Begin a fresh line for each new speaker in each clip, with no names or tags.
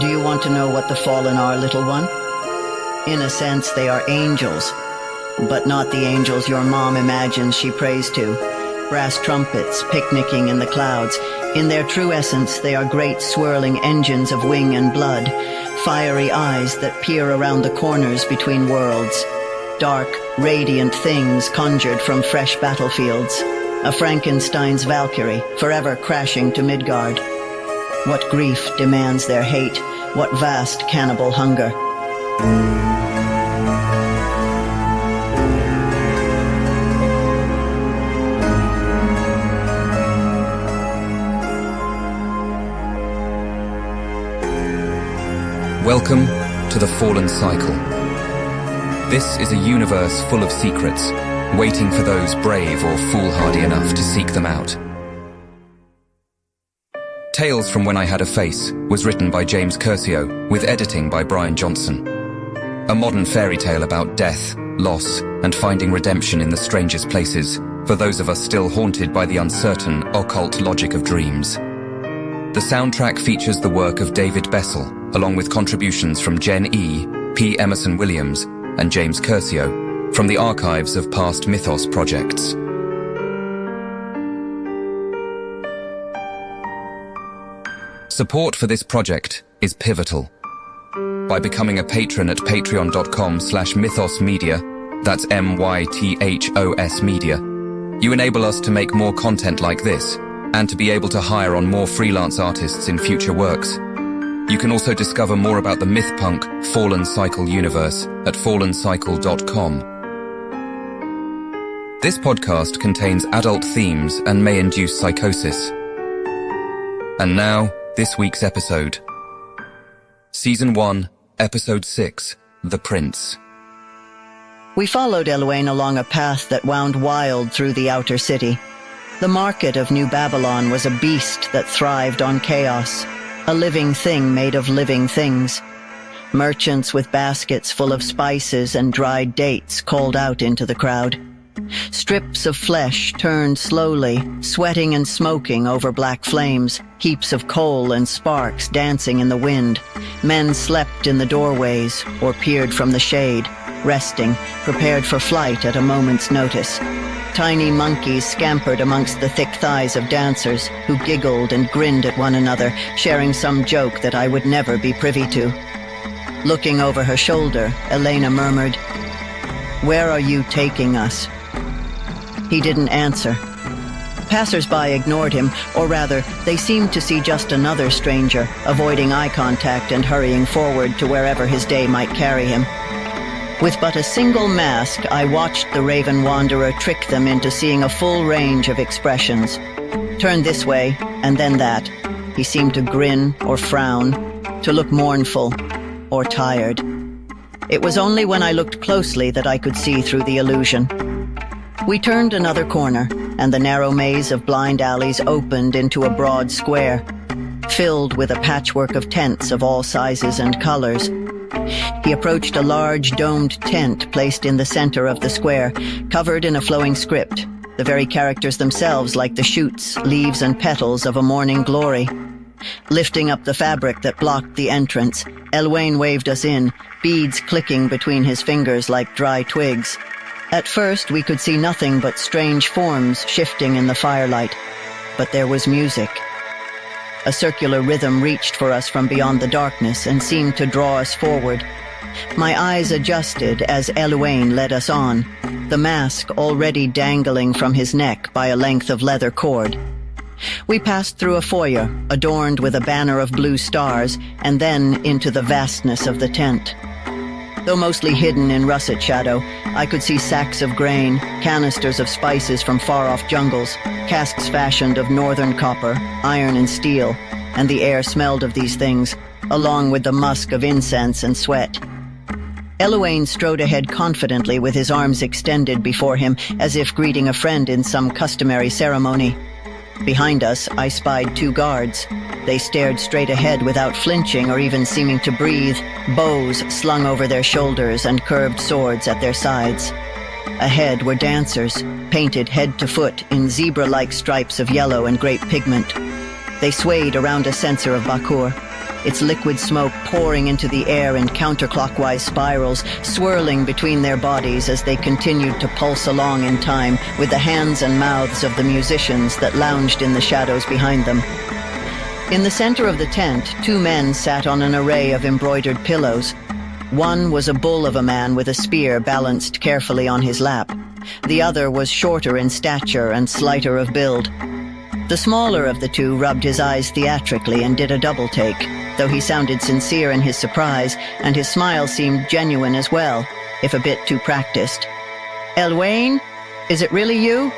Do you want to know what the fallen are, little one? In a sense, they are angels, but not the angels your mom imagines she prays to. Brass trumpets picnicking in the clouds. In their true essence, they are great swirling engines of wing and blood, fiery eyes that peer around the corners between worlds. Dark, radiant things conjured from fresh battlefields. A Frankenstein's Valkyrie, forever crashing to Midgard. What grief demands their hate? What vast cannibal hunger?
Welcome to the Fallen Cycle. This is a universe full of secrets, waiting for those brave or foolhardy enough to seek them out. Tales from When I Had a Face was written by James Curcio, with editing by Brian Johnson. A modern fairy tale about death, loss, and finding redemption in the strangest places, for those of us still haunted by the uncertain, occult logic of dreams. The soundtrack features the work of David Bessel, along with contributions from Jen E., P. Emerson Williams, and James Curcio, from the archives of past Mythos projects. Support for this project is pivotal. By becoming a patron at patreon.com/mythosmedia, that's MYTHOS media, you enable us to make more content like this, and to be able to hire on more freelance artists in future works. You can also discover more about the mythpunk Fallen Cycle universe at fallencycle.com. This podcast contains adult themes and may induce psychosis. And now, this week's episode. Season 1, Episode 6, The Prince.
We followed Eluane along a path that wound wild through the outer city. The market of New Babylon was a beast that thrived on chaos, a living thing made of living things. Merchants with baskets full of spices and dried dates called out into the crowd. Strips of flesh turned slowly, sweating and smoking over black flames, heaps of coal and sparks dancing in the wind. Men slept in the doorways or peered from the shade, resting, prepared for flight at a moment's notice. Tiny monkeys scampered amongst the thick thighs of dancers, who giggled and grinned at one another, sharing some joke that I would never be privy to. Looking over her shoulder, Elena murmured, "Where are you taking us?" He didn't answer. Passers-by ignored him, or rather, they seemed to see just another stranger, avoiding eye contact and hurrying forward to wherever his day might carry him. With but a single mask, I watched the Raven Wanderer trick them into seeing a full range of expressions. Turn this way, and then that. He seemed to grin or frown, to look mournful or tired. It was only when I looked closely that I could see through the illusion. We turned another corner, and the narrow maze of blind alleys opened into a broad square, filled with a patchwork of tents of all sizes and colors. He approached a large domed tent placed in the center of the square, covered in a flowing script, the very characters themselves like the shoots, leaves, and petals of a morning glory. Lifting up the fabric that blocked the entrance, Eluane waved us in, beads clicking between his fingers like dry twigs. At first, we could see nothing but strange forms shifting in the firelight, but there was music. A circular rhythm reached for us from beyond the darkness and seemed to draw us forward. My eyes adjusted as Eluane led us on, the mask already dangling from his neck by a length of leather cord. We passed through a foyer, adorned with a banner of blue stars, and then into the vastness of the tent. Though mostly hidden in russet shadow, I could see sacks of grain, canisters of spices from far-off jungles, casks fashioned of northern copper, iron and steel, and the air smelled of these things, along with the musk of incense and sweat. Eluane strode ahead confidently with his arms extended before him, as if greeting a friend in some customary ceremony. Behind us, I spied 2 guards. They stared straight ahead without flinching or even seeming to breathe, bows slung over their shoulders and curved swords at their sides. Ahead were dancers, painted head to foot in zebra-like stripes of yellow and grape pigment. They swayed around a censer of Bakur. its liquid smoke pouring into the air in counterclockwise spirals, swirling between their bodies as they continued to pulse along in time with the hands and mouths of the musicians that lounged in the shadows behind them. In the center of the tent, two men sat on an array of embroidered pillows. One was a bull of a man with a spear balanced carefully on his lap. The other was shorter in stature and slighter of build. The smaller of the two rubbed his eyes theatrically and did a double take, though he sounded sincere in his surprise, and his smile seemed genuine as well, if a bit too practiced. "Eluane, is it really you?"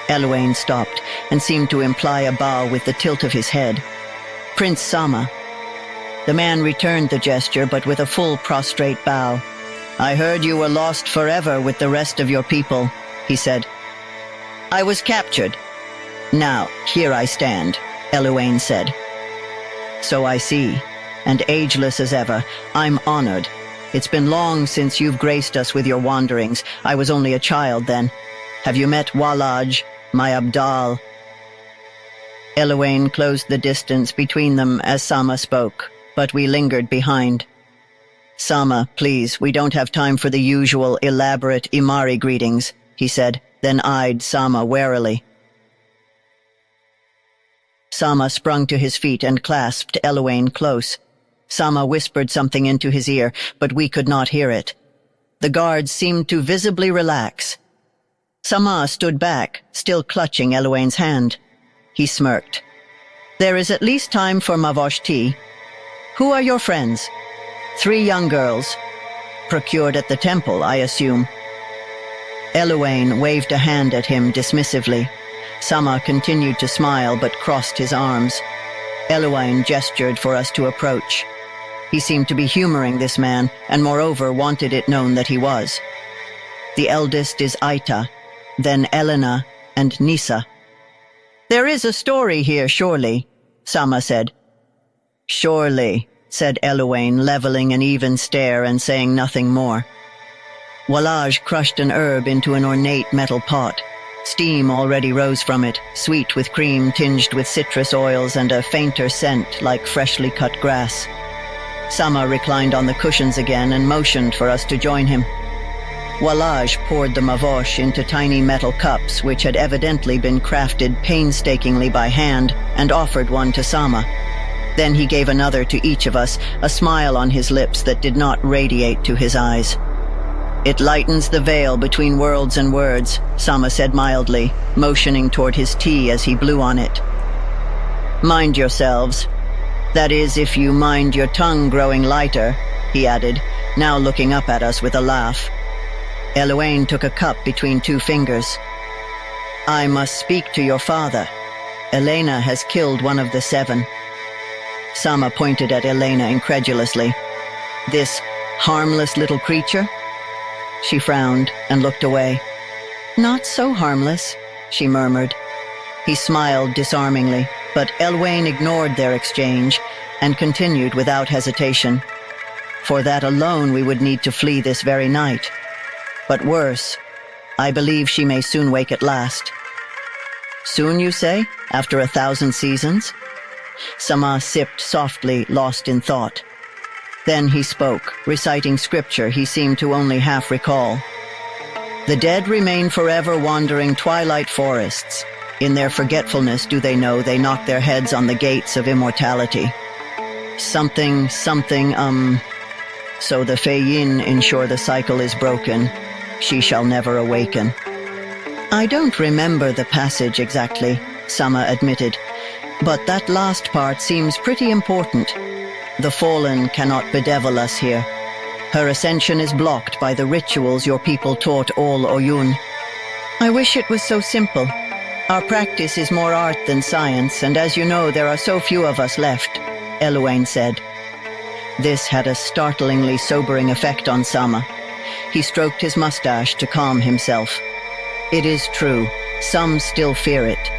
Eluane stopped and seemed to imply a bow with the tilt of his head. "Prince Samah." The man returned the gesture, but with a full prostrate bow. "I heard you were lost forever with the rest of your people," he said. "I was captured. Now, here I stand," Eluane said. "So I see, and ageless as ever, I'm honored. It's been long since you've graced us with your wanderings. I was only a child then. Have you met Walaj, my Abdal?" Eluane closed the distance between them as Samah spoke, but we lingered behind. "Samah, please, we don't have time for the usual elaborate Imari greetings," he said, then eyed Samah warily. Samah sprung to his feet and clasped Eluane close. Samah whispered something into his ear, but we could not hear it. The guards seemed to visibly relax. Samah stood back, still clutching Eluane's hand. He smirked. "There is at least time for mavosh tea. Who are your friends?" "3 young girls. Procured at the temple, I assume." Eluane waved a hand at him dismissively. Samah continued to smile but crossed his arms. Eluane gestured for us to approach. He seemed to be humoring this man, and moreover wanted it known that he was. "The eldest is Ayta, then Elena, and Nyssa." "There is a story here, surely," Samah said. "Surely," said Eluane, leveling an even stare and saying nothing more. Walaj crushed an herb into an ornate metal pot. Steam already rose from it, sweet with cream tinged with citrus oils and a fainter scent like freshly cut grass. Samah reclined on the cushions again and motioned for us to join him. Walaj poured the mavosh into tiny metal cups which had evidently been crafted painstakingly by hand, and offered one to Samah. Then he gave another to each of us, a smile on his lips that did not radiate to his eyes. "It lightens the veil between worlds and words," Samah said mildly, motioning toward his tea as he blew on it. "Mind yourselves. That is, if you mind your tongue growing lighter," he added, now looking up at us with a laugh. Eluane took a cup between 2 fingers. "I must speak to your father. Elena has killed one of the 7. Samah pointed at Elena incredulously. "This harmless little creature?" She frowned and looked away. "Not so harmless," she murmured. He smiled disarmingly, but Eluane ignored their exchange and continued without hesitation. "For that alone we would need to flee this very night. But worse, I believe she may soon wake at last." "Soon, you say? After 1,000 seasons?" Samah sipped softly, lost in thought. Then he spoke, reciting scripture he seemed to only half recall. "The dead remain forever wandering twilight forests. In their forgetfulness do they know they knock their heads on the gates of immortality. Something, so the Feyin ensure the cycle is broken. She shall never awaken." "I don't remember the passage exactly," Samah admitted, "but that last part seems pretty important. The fallen cannot bedevil us here. Her ascension is blocked by the rituals your people taught all Oyun." "I wish it was so simple. Our practice is more art than science, and as you know, there are so few of us left," Eluane said. This had a startlingly sobering effect on Samah. He stroked his mustache to calm himself. "It is true, some still fear it.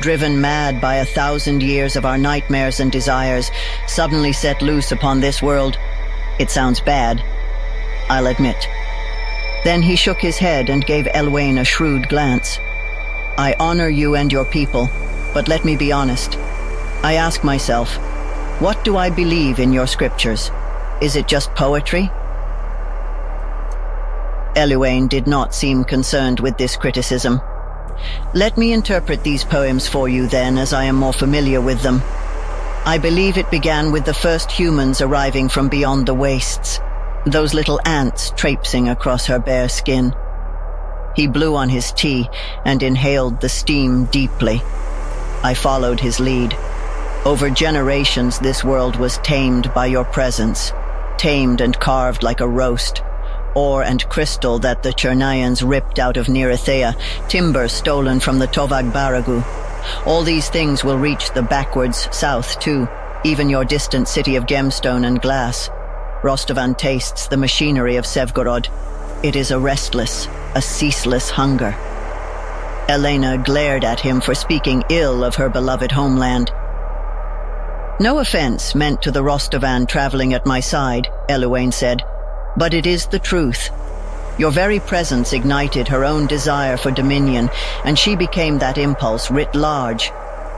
Driven mad by 1,000 years of our nightmares and desires, suddenly set loose upon this world. It sounds bad, I'll admit." Then he shook his head and gave Eluane a shrewd glance. "I honor you and your people, but let me be honest. I ask myself, What do I believe in your scriptures? Is it just poetry? Eluane did not seem concerned with this criticism. Let me interpret these poems for you then, as I am more familiar with them. I believe it began with the first humans arriving from beyond the wastes, those little ants traipsing across her bare skin. He blew on his tea and inhaled the steam deeply. I followed his lead. Over generations, this world was tamed by your presence, tamed and carved like a roast. Ore and crystal that the Chernayans ripped out of Neretheia, timber stolen from the Tovag Baragu. All these things will reach the backwards south too, even your distant city of gemstone and glass. Rostovan tastes the machinery of Sevgorod. It is a restless, a ceaseless hunger. Elena glared at him for speaking ill of her beloved homeland. No offense meant to the Rostovan traveling at my side, Eluane said, but it is the truth. Your very presence ignited her own desire for dominion, and she became that impulse writ large.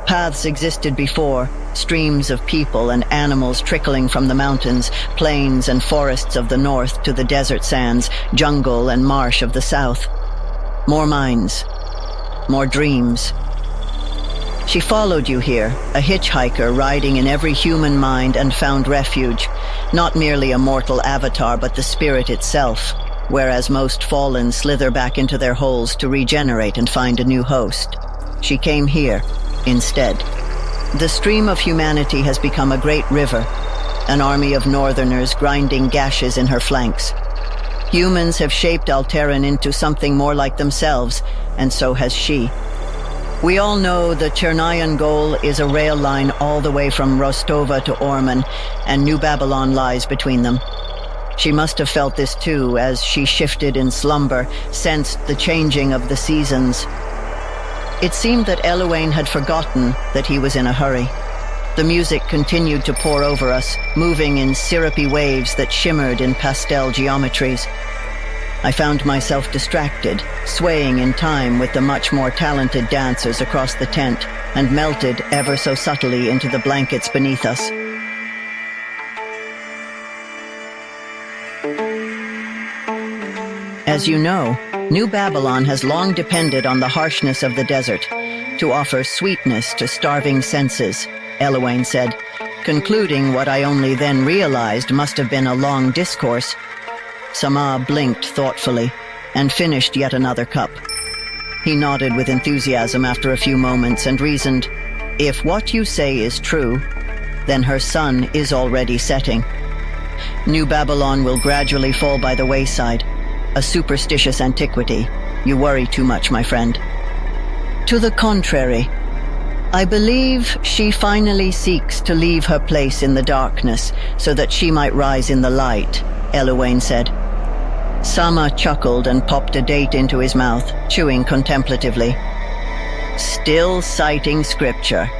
Paths existed before, streams of people and animals trickling from the mountains, plains and forests of the north to the desert sands, jungle and marsh of the south. More minds, more dreams. She followed you here, a hitchhiker riding in every human mind, and found refuge, not merely a mortal avatar but the spirit itself, whereas most fallen slither back into their holes to regenerate and find a new host. She came here, instead. The stream of humanity has become a great river, an army of northerners grinding gashes in her flanks. Humans have shaped Alteran into something more like themselves, and so has she. We all know the Chernayan goal is a rail line all the way from Rostova to Orman, and New Babylon lies between them. She must have felt this too, as she shifted in slumber, sensed the changing of the seasons. It seemed that Eluane had forgotten that he was in a hurry. The music continued to pour over us, moving in syrupy waves that shimmered in pastel geometries. I found myself distracted, swaying in time with the much more talented dancers across the tent, and melted ever so subtly into the blankets beneath us. As you know, New Babylon has long depended on the harshness of the desert to offer sweetness to starving senses, Eluane said, concluding what I only then realized must have been a long discourse. Samah blinked thoughtfully and finished yet another cup. He nodded with enthusiasm after a few moments and reasoned, if what you say is true, then her sun is already setting. New Babylon will gradually fall by the wayside, a superstitious antiquity. You worry too much, my friend. To the contrary, I believe she finally seeks to leave her place in the darkness so that she might rise in the light, Eluane said. Samah chuckled and popped a date into his mouth, chewing contemplatively. Still citing scripture.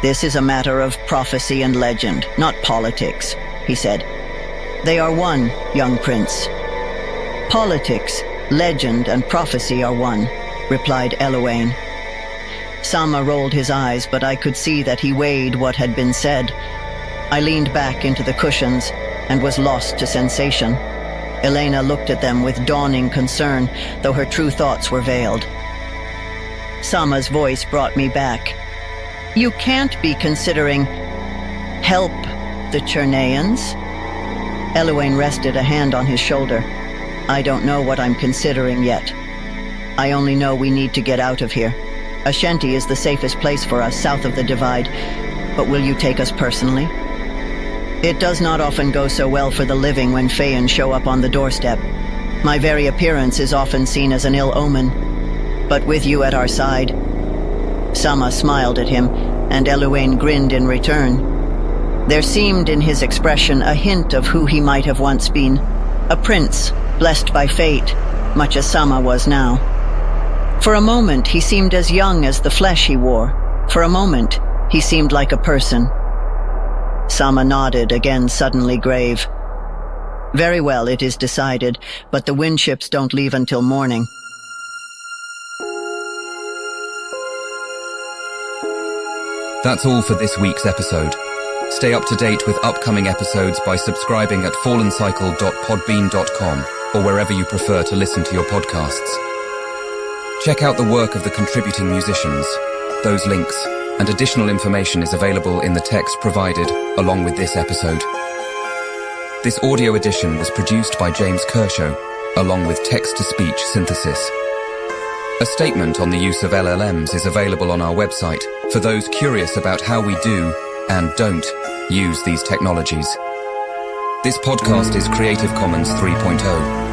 This is a matter of prophecy and legend, not politics, he said. They are one, young prince. Politics, legend, and prophecy are one, replied Eluane. Samah rolled his eyes, but I could see that he weighed what had been said. I leaned back into the cushions and was lost to sensation. Elena looked at them with dawning concern, though her true thoughts were veiled. Samah's voice brought me back. You can't be considering help the Chernayans? Eluane rested a hand on his shoulder. I don't know what I'm considering yet. I only know we need to get out of here. Ashanti is the safest place for us south of the divide, but will you take us personally? It does not often go so well for the living when Feyan show up on the doorstep. My very appearance is often seen as an ill omen. But with you at our side... Samah smiled at him, and Eluane grinned in return. There seemed in his expression a hint of who he might have once been. A prince, blessed by fate, much as Samah was now. For a moment, he seemed as young as the flesh he wore. For a moment, he seemed like a person. Samah nodded, again suddenly grave. Very well, it is decided, but the windships don't leave until morning.
That's all for this week's episode. Stay up to date with upcoming episodes by subscribing at fallencycle.podbean.com or wherever you prefer to listen to your podcasts. Check out the work of the contributing musicians. Those links and additional information is available in the text provided along with this episode. This audio edition was produced by James Kershaw, along with text-to-speech synthesis. A statement on the use of LLMs is available on our website for those curious about how we do and don't use these technologies. This podcast is Creative Commons 3.0,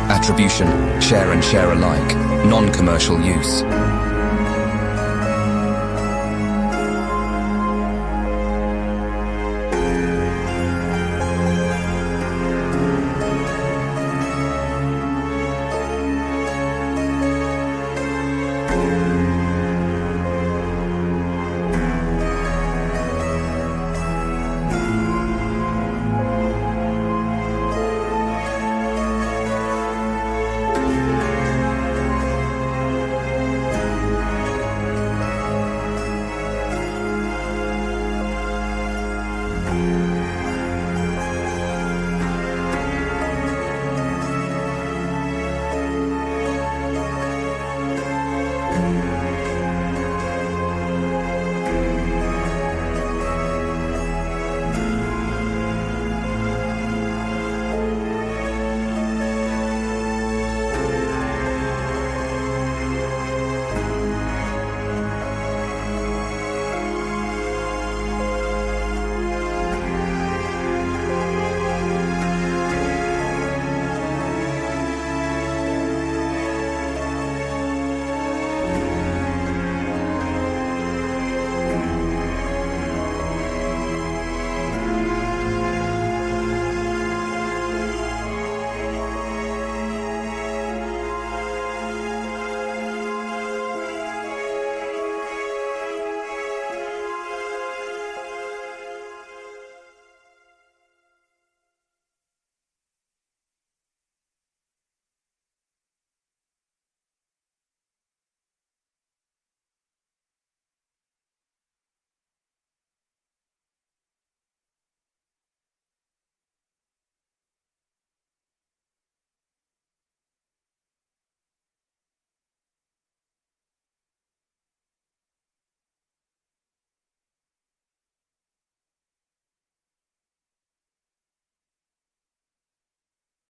attribution, share and share alike, non-commercial use.